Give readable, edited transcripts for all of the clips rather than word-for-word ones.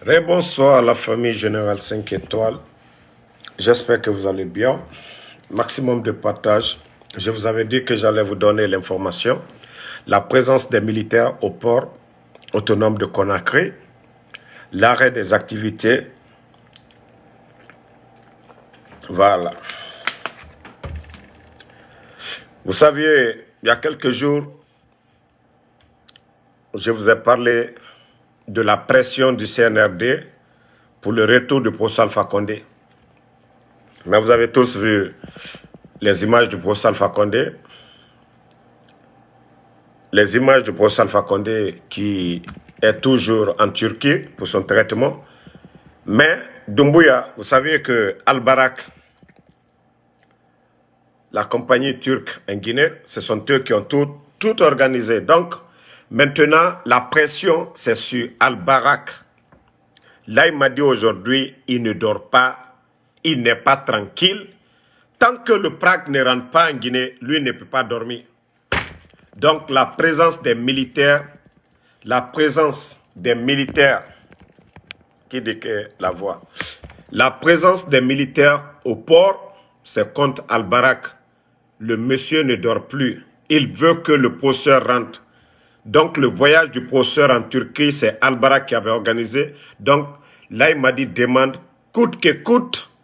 Bonsoir à la famille Générale 5 étoiles. J'espère que vous allez bien. Maximum de partage. Je vous avais dit que j'allais vous donner l'information. La présence des militaires au port autonome de Conakry. L'arrêt des activités. Voilà. Vous saviez, il y a quelques jours, je vous ai parlé de la pression du CNRD pour le retour du professeur Alpha Condé. Mais vous avez tous vu les images du professeur Alpha Condé. Les images du professeur Alpha Condé qui est toujours en Turquie pour son traitement. Mais Doumbouya, vous savez que Al-Barak, la compagnie turque en Guinée, ce sont eux qui ont tout organisé. Donc, maintenant, la pression, c'est sur Al-Barak. Là, il m'a dit aujourd'hui, il ne dort pas, il n'est pas tranquille. Tant que le Prague ne rentre pas en Guinée, lui ne peut pas dormir. Donc, la présence des militaires, qui dit que la voix, la présence des militaires au port, c'est contre Al-Barak. Le monsieur ne dort plus. Il veut que le professeur rentre. Donc, le voyage du professeur en Turquie, c'est Al-Barak qui avait organisé. Donc, là, il m'a dit, demande, coûte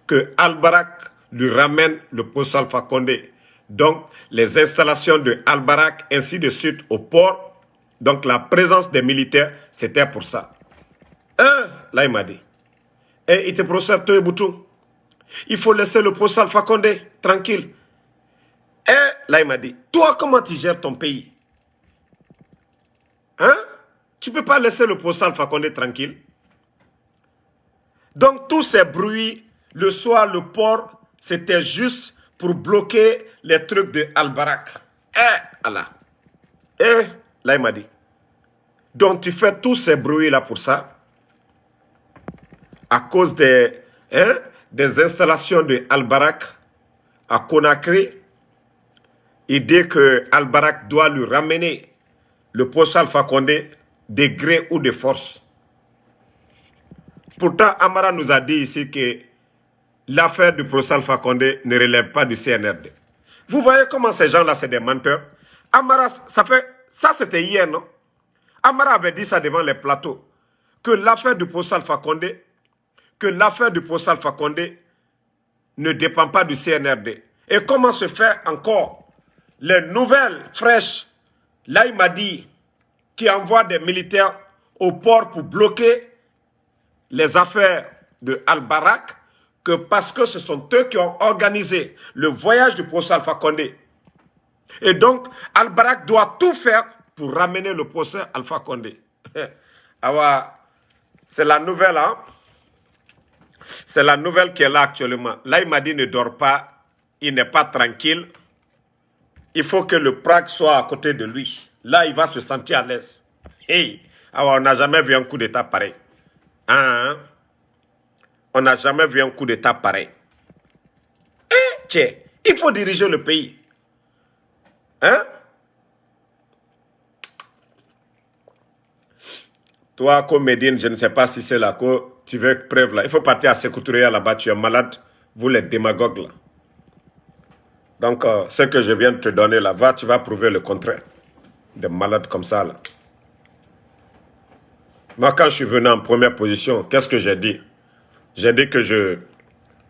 que Al-Barak lui ramène le professeur Alpha Condé. Donc, les installations de Al-Barak, ainsi de suite, au port. Donc, la présence des militaires, c'était pour ça. Là, il m'a dit. Et il était professeur Toyeboutou. Il faut laisser le professeur Alpha Condé tranquille. Et là, il m'a dit, toi, comment tu gères ton pays? Hein? Tu ne peux pas laisser le professeur Alpha Condé tranquille. Donc, tous ces bruits, le soir, le port, c'était juste pour bloquer les trucs de Al-Barak. Allah. Là, il m'a dit. Donc, tu fais tous ces bruits-là pour ça. À cause des installations de Al-Barak à Conakry. Il dit que Al-Barak doit lui ramener le professeur Alpha Condé de gré ou de force. Pourtant, Amara nous a dit ici que l'affaire du professeur Alpha Condé ne relève pas du CNRD. Vous voyez comment ces gens-là, c'est des menteurs. Amara, ça c'était hier, non? Amara avait dit ça devant les plateaux, que l'affaire du professeur Alpha Condé, ne dépend pas du CNRD. Et comment se fait encore les nouvelles fraîches? Là, il m'a dit qu'il envoie des militaires au port pour bloquer les affaires de Al-Barak, que parce que ce sont eux qui ont organisé le voyage du professeur Alpha Condé. Et donc, Al-Barak doit tout faire pour ramener le professeur Alpha Condé. Alors, c'est la nouvelle, hein? C'est la nouvelle qui est là actuellement. Là, il m'a dit ne dort pas, il n'est pas tranquille. Il faut que le Prague soit à côté de lui. Là, il va se sentir à l'aise. Hey, alors, on n'a jamais vu un coup d'État pareil. Hein? On n'a jamais vu un coup d'État pareil. Tiens, il faut diriger le pays. Hein? Toi, comme Médine, je ne sais pas si c'est là que tu veux preuve là. Il faut partir à Sécoutouria là-bas, tu es malade. Vous les démagogues là. Donc, ce que je viens de te donner là, tu vas prouver le contraire. Des malades comme ça là. Moi, quand je suis venu en première position, qu'est-ce que j'ai dit? J'ai dit que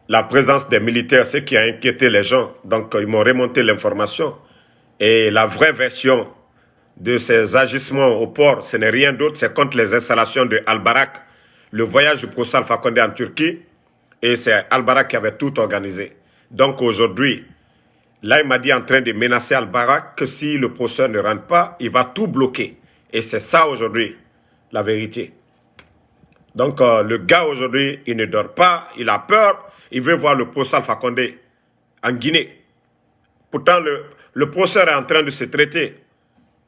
la présence des militaires, c'est ce qui a inquiété les gens. Donc, ils m'ont remonté l'information. Et la vraie version de ces agissements au port, ce n'est rien d'autre, c'est contre les installations de Al-Barak, le voyage du professeur Alpha Condé en Turquie, et c'est Al-Barak qui avait tout organisé. Donc aujourd'hui, là il m'a dit en train de menacer Al-Barak que si le professeur ne rentre pas, il va tout bloquer. Et c'est ça aujourd'hui, la vérité. Donc le gars aujourd'hui, il ne dort pas, il a peur, il veut voir le professeur Alpha Condé en Guinée. Pourtant le professeur est en train de se traiter.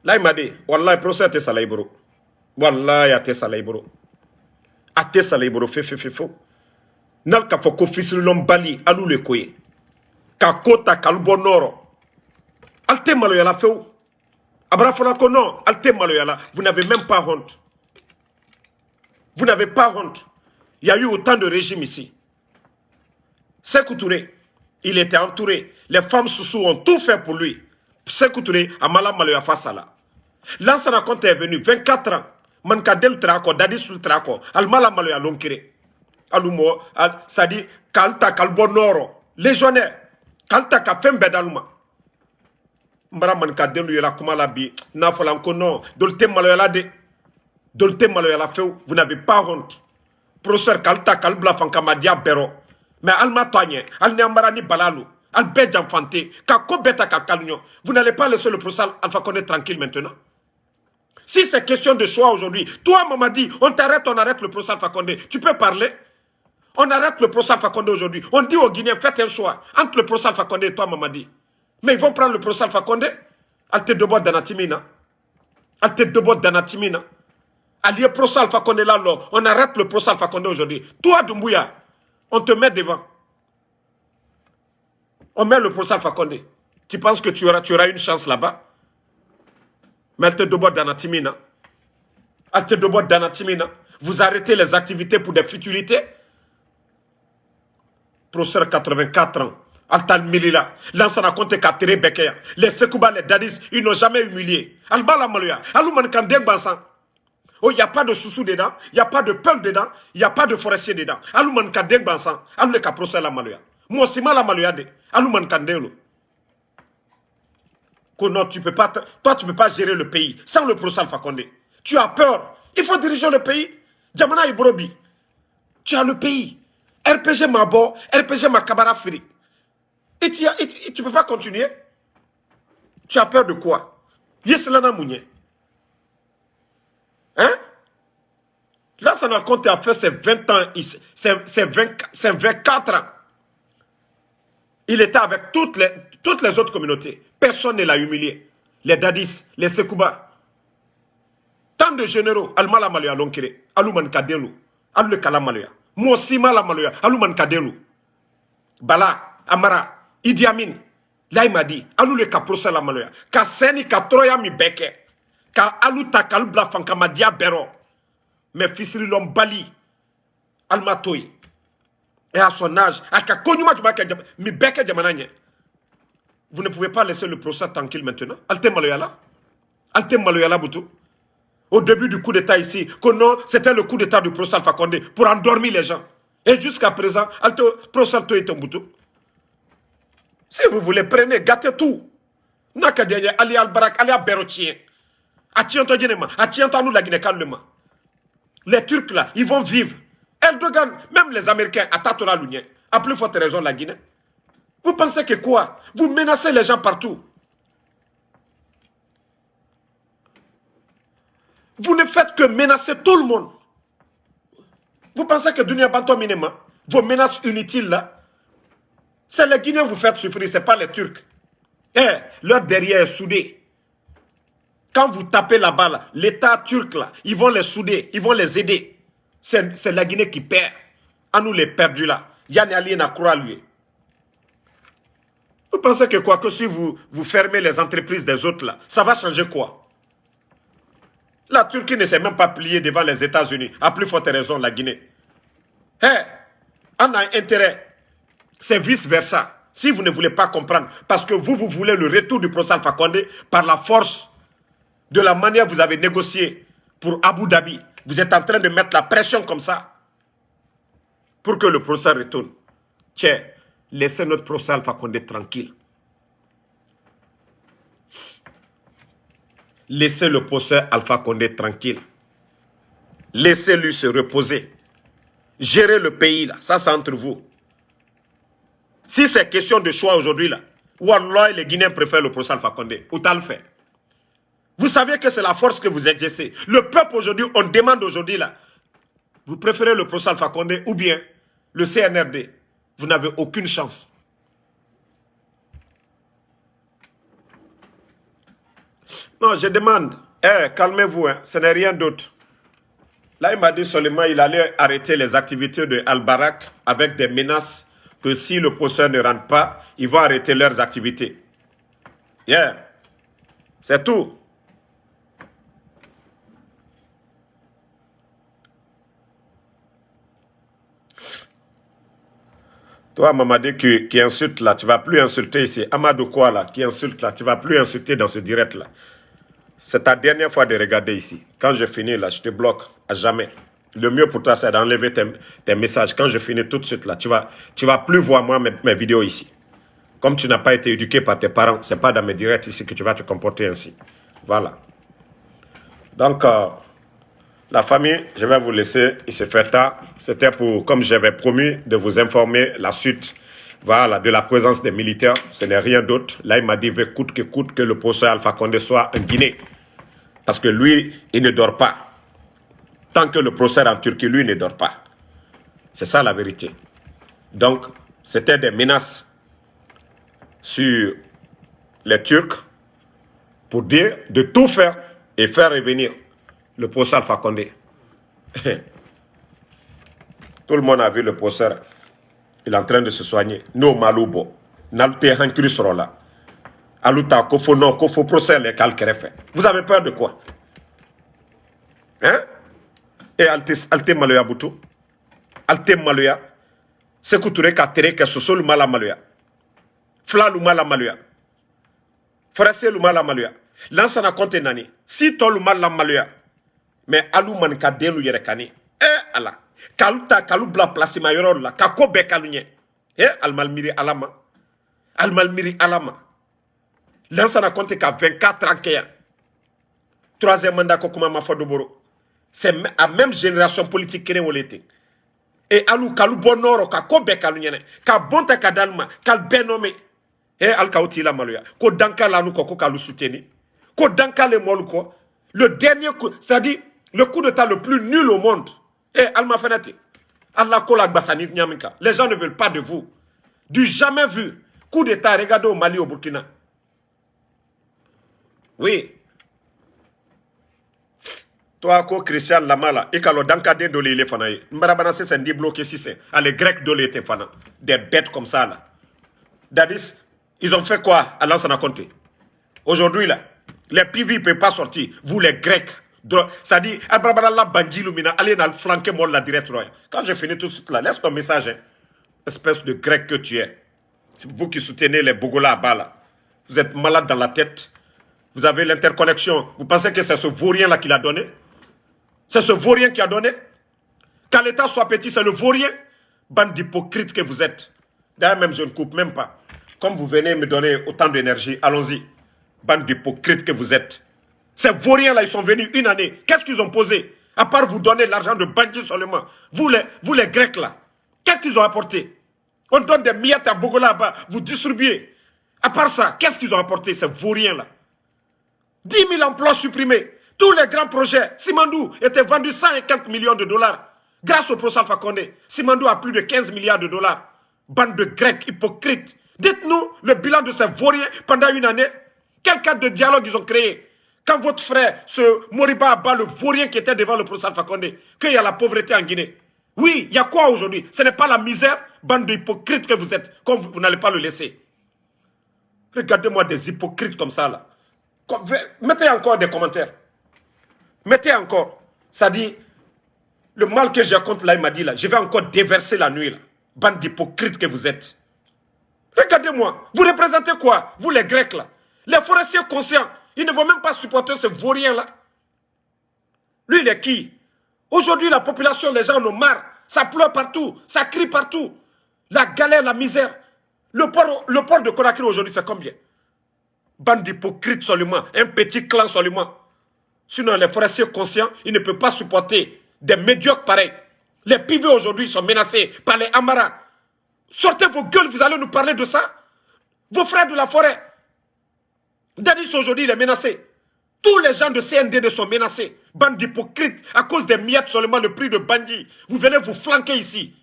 Là, il m'a dit, Wallah, le professeur te salaïbro. Wallah, te salaïbro. Ate salaïbro, fefefefo. Nal ka foko fisrilom bali, alou le koye. Ka kota kalubo noro. Alte maloyala feu. Abrafona ko non, alte maloyala. Vous n'avez même pas honte. Vous n'avez pas honte. Il y a eu autant de régimes ici. Sékou Touré, il était entouré. Les femmes sous ont tout fait pour lui. Sékou Touré, Amala Maloya Fassala. Lansana Conté est venu, 24 ans. Mankadel Trako, Dadisul Trako, Almala Maloya Lonkire. Alumo, c'est-à-dire, Kalta Kalbonoro, légionnaire. Kalta Kafembe Dalma. Mbara Mankadel Yela Kumalabi, Nafolanko non, Dolte Maloya de. Dolte Maloya Feu, vous n'avez pas honte. Professeur Kalta Kalbla Fankamadia Bero. Mais Alma Togne, Alniambarani Balalu, Albert Jamfanté, Kako Beta Kakalnyo, vous n'allez pas laisser le procès Alpha Condé tranquille maintenant. Si c'est question de choix aujourd'hui, toi Mamadi, on t'arrête, on arrête le procès Alpha Condé. Tu peux parler? On arrête le procès Alpha Condé aujourd'hui. On dit aux Guinéens, faites un choix entre le procès Alpha Condé et toi Mamadi. Mais ils vont prendre le procès Alpha Condé. Alte Debo Danatimina. Alte Debo Danatimina. Allié procès Alpha Condé là, on arrête le procès Alpha Condé aujourd'hui. Toi Doumbouya, on te met devant. On met le procès Alpha Condé. Tu penses que tu auras une chance là-bas? Mais Alte Debo Danatimina. Alte Debo Danatimina. Vous arrêtez les activités pour des futilités? Professeur 84 ans. Altal Milila. Lansana Conté Katere Bekeya. Les Sekouba, les Dadis, ils n'ont jamais humilié. Albala Maloya. Alouman Kandeng Bansan. Oh, il n'y a pas de soussou dedans, il n'y a pas de peul dedans, il n'y a pas de forestier dedans. Alouman Kandeng Bansan. Alou le Kaprosel la Maloya. Moussima la Maloya de. Alouman Kandelo. Non, tu peux pas, toi, tu ne peux pas gérer le pays sans le procès Alpha Condé. Tu as peur. Il faut diriger le pays. Djamana Ibrobi. Tu as le pays. RPG Mabo, RPG Makabara Firi. Et tu ne peux pas continuer. Tu as peur de quoi? Yeselana Mounié. Hein? Là, ça n'a compté à faire ses 20 ans, c'est 24 ans. Il était avec toutes les autres communautés. Personne ne l'a humilié. Les Dadis, les Sekouba. Tant de généraux, Almala Maloya Lonkere, Alouman Kadelu, Alou Kalamaloya, Moussima la Maloya, Alouman Kadelu, Bala, Amara, Idi Amin, là il m'a dit, Alou le Kaprosa la Maloya, Ka Seni Katroya mi beke, Ka Alou Takalbla Fankamadia Bero, mais Fisri Lombali, Almatoy, et à son âge, à Kakonyuma mi beke Djamananye. Vous ne pouvez pas laisser le procès tranquille maintenant. Alte Maloya là, Alte Maloya là, Boutou. Au début du coup d'État ici, que non, c'était le coup d'État du procès Alpha Condé pour endormir les gens. Et jusqu'à présent, le procès est un bouton. Si vous voulez, prenez, gâtez tout. Nakadeye, Ali Al-Barak, Ali Al-Berotien. La Guinée calmement. Les Turcs là, ils vont vivre. Erdogan, même les Américains, à Tatola Lounien, à plus forte raison la Guinée. Vous pensez que quoi? Vous menacez les gens partout. Vous ne faites que menacer tout le monde. Vous pensez que Dunia Banto Minema, vos menaces inutiles là, c'est les Guinéens que vous faites souffrir, ce n'est pas les Turcs. Eh, leur derrière est soudé. Quand vous tapez là-bas, l'État turc là, ils vont les souder, ils vont les aider. C'est la Guinée qui perd. À nous les perdus là. Yann Ali n'a croix lui. Vous pensez que quoi que si vous fermez les entreprises des autres là, ça va changer quoi? La Turquie ne s'est même pas pliée devant les États-Unis. À plus forte raison, la Guinée. On a intérêt. C'est vice-versa. Si vous ne voulez pas comprendre, parce que vous voulez le retour du procès Alpha Condé par la force de la manière que vous avez négocié pour Abu Dhabi. Vous êtes en train de mettre la pression comme ça pour que le procès retourne. Tiens, laissez notre procès Alpha Condé tranquille. Laissez le procès Alpha Condé tranquille. Laissez-lui se reposer. Gérez le pays là, ça c'est entre vous. Si c'est question de choix aujourd'hui là, Wallah, les Guinéens préfèrent le procès Alpha Condé. Ou t'as le fait. Vous savez que c'est la force que vous exercez. Le peuple aujourd'hui, on demande aujourd'hui là, vous préférez le procès Alpha Condé ou bien le CNRD. Vous n'avez aucune chance. Non, je demande, calmez-vous, hein, ce n'est rien d'autre. Là, il m'a dit seulement qu'il allait arrêter les activités de Al-Barak avec des menaces que si le procès ne rentre pas, ils vont arrêter leurs activités. Yeah. C'est tout. Toi, Mamadi, qui insulte là, tu ne vas plus insulter ici. Amadou quoi là, qui insulte là, tu ne vas plus insulter dans ce direct là. C'est ta dernière fois de regarder ici. Quand je finis là, je te bloque à jamais. Le mieux pour toi, c'est d'enlever tes messages. Quand je finis tout de suite là, tu vas plus voir moi mes vidéos ici. Comme tu n'as pas été éduqué par tes parents, ce n'est pas dans mes directs ici que tu vas te comporter ainsi. Voilà. Donc, la famille, je vais vous laisser. Il se fait tard. C'était pour, comme j'avais promis, de vous informer la suite, voilà, de la présence des militaires. Ce n'est rien d'autre. Là, il m'a dit, coûte que le professeur Alpha Condé soit en Guinée. Parce que lui, il ne dort pas. Tant que le professeur en Turquie, lui, ne dort pas. C'est ça la vérité. Donc, c'était des menaces sur les Turcs pour dire de tout faire et faire revenir le professeur Alpha Condé. Tout le monde a vu le professeur. Il est en train de se soigner. Nous, Maloubo, Nalte Hankri sera là. Aluta, Kofo, non, Kofo, procès, les calquerefe. Vous avez peur de quoi? Hein? Et Alte Maloya Boutou? Alte Maloya? Sekouture Katere, Kesosol Mala Maloya. Fla Lumala Maloya. Frase Lumala Maloya. Lansana Konte Nani. Si to Lumala Maloya. Mais Alou Manika Denu Yerekani. Allah. Kaluta Kalubla Plasima Yorola. Kako Bekalunye. Almalmiri Alama. Almalmiri Alama. Lansana Konte ka 24 ans. Troisième mandat Kokuma Mafodoboro. C'est la même génération politique qui est. Et Alou Kalou Bonoro, Kako Bekalunye. Ka Bonta Kadalma. Kal Benome. Alkaouti la Maloya. Ko Danka Lanou Koko Kalou soutenu. Ko Danka le Moluko. Le dernier coup, c'est-à-dire le coup d'état le plus nul au monde. Alma Fenati. Allah Kolak Bassani Nyamika. Les gens ne veulent pas de vous. Du jamais vu. Coup d'état, regardez au Mali, au Burkina. Oui. Toi, Christian Lamala, et quand le Dankade de l'île Fanaï, Mbarabana c'est un débloqué si c'est. Les Grecs de l'île Fana. Des bêtes comme ça là. Dadis, ils ont fait quoi à Lansana Conté? Aujourd'hui là, les PV ne peuvent pas sortir. Vous les Grecs. C'est-à-dire, allez dans le flanquer moi la direct. Quand je finis tout de suite là, laisse ton message. Hein. Espèce de Grec que tu es. C'est vous qui soutenez les Bogola à bas là. Vous êtes malade dans la tête. Vous avez l'interconnexion. Vous pensez que c'est ce vaurien là qui l'a donné? C'est ce vaurien qui a donné? Quand l'État soit petit, c'est le vaurien? Bande d'hypocrites que vous êtes. D'ailleurs, même je ne coupe même pas. Comme vous venez me donner autant d'énergie, allons-y. Bande d'hypocrites que vous êtes. Ces vauriens-là, ils sont venus une année. Qu'est-ce qu'ils ont posé? À part vous donner l'argent de bandits seulement. Vous les Grecs, là. Qu'est-ce qu'ils ont apporté? On donne des miettes à Bogola là-bas. Vous distribuez. À part ça, qu'est-ce qu'ils ont apporté, ces vauriens-là? 10 000 emplois supprimés. Tous les grands projets. Simandou était vendu 100 et quelques millions de dollars. Grâce au professeur Alpha Condé. Simandou a plus de 15 milliards de dollars. Bande de Grecs hypocrites. Dites-nous le bilan de ces vauriens pendant une année. Quel cadre de dialogue ils ont créé? Quand votre frère, ce Moriba Abba, le vaurien qui était devant le professeur Alpha Condé, qu'il y a la pauvreté en Guinée. Oui, il y a quoi aujourd'hui? Ce n'est pas la misère, bande d'hypocrites que vous êtes, comme vous n'allez pas le laisser. Regardez-moi des hypocrites comme ça, là. Mettez encore des commentaires. Mettez encore. Ça dit, le mal que j'ai contre là, il m'a dit là, je vais encore déverser la nuit, là. Bande d'hypocrites que vous êtes. Regardez-moi. Vous représentez quoi? Vous les Grecs, là. Les forestiers conscients. Ils ne vont même pas supporter ce vaurien-là. Lui, il est qui? Aujourd'hui, la population, les gens en ont marre. Ça pleure partout. Ça crie partout. La galère, la misère. Le port de Conakry aujourd'hui, c'est combien? Bande d'hypocrites seulement. Un petit clan seulement. Sinon, les forestiers conscients, ils ne peuvent pas supporter des médiocres pareils. Les pivets aujourd'hui sont menacés par les Amaras. Sortez vos gueules, vous allez nous parler de ça? Vos frères de la forêt. Dadis aujourd'hui, il est menacé. Tous les gens de CNDD sont menacés. Bande d'hypocrites, à cause des miettes seulement, le prix de bandits. Vous venez vous flanquer ici.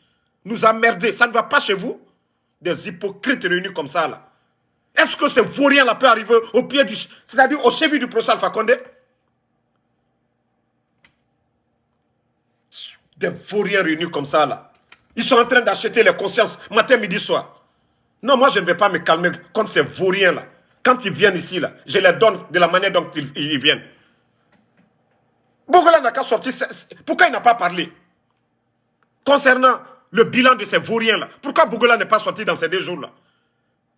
Nous emmerder, ça ne va pas chez vous? Des hypocrites réunis comme ça, là. Est-ce que ce vaurien-là peut arriver au pied du... c'est-à-dire au cheville du professeur Alpha Condé? Des vauriens réunis comme ça, là. Ils sont en train d'acheter les consciences matin, midi, soir. Non, moi, je ne vais pas me calmer contre ces vauriens-là. Quand ils viennent ici, là, je les donne de la manière dont ils viennent. Bogola n'a qu'à sortir. Pourquoi il n'a pas parlé? Concernant le bilan de ces vauriens-là. Pourquoi Bougola n'est pas sorti dans ces 2 jours-là?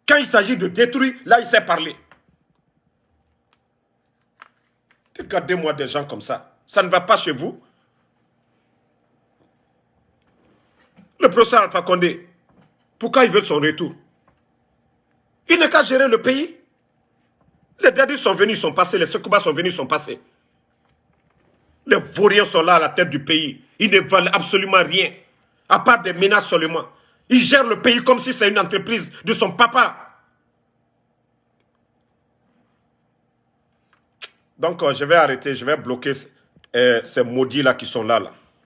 Quand il s'agit de détruire, là, il sait parler. Regardez-moi des gens comme ça. Ça ne va pas chez vous. Le professeur Alpha Condé, pourquoi il veut son retour? Il n'a qu'à gérer le pays. Les Dadis sont venus, ils sont passés. Les Sekouba sont venus, ils sont passés. Les vauriens sont là à la tête du pays. Ils ne valent absolument rien. À part des menaces seulement. Ils gèrent le pays comme si c'est une entreprise de son papa. Donc, je vais arrêter, je vais bloquer ces maudits-là qui sont là.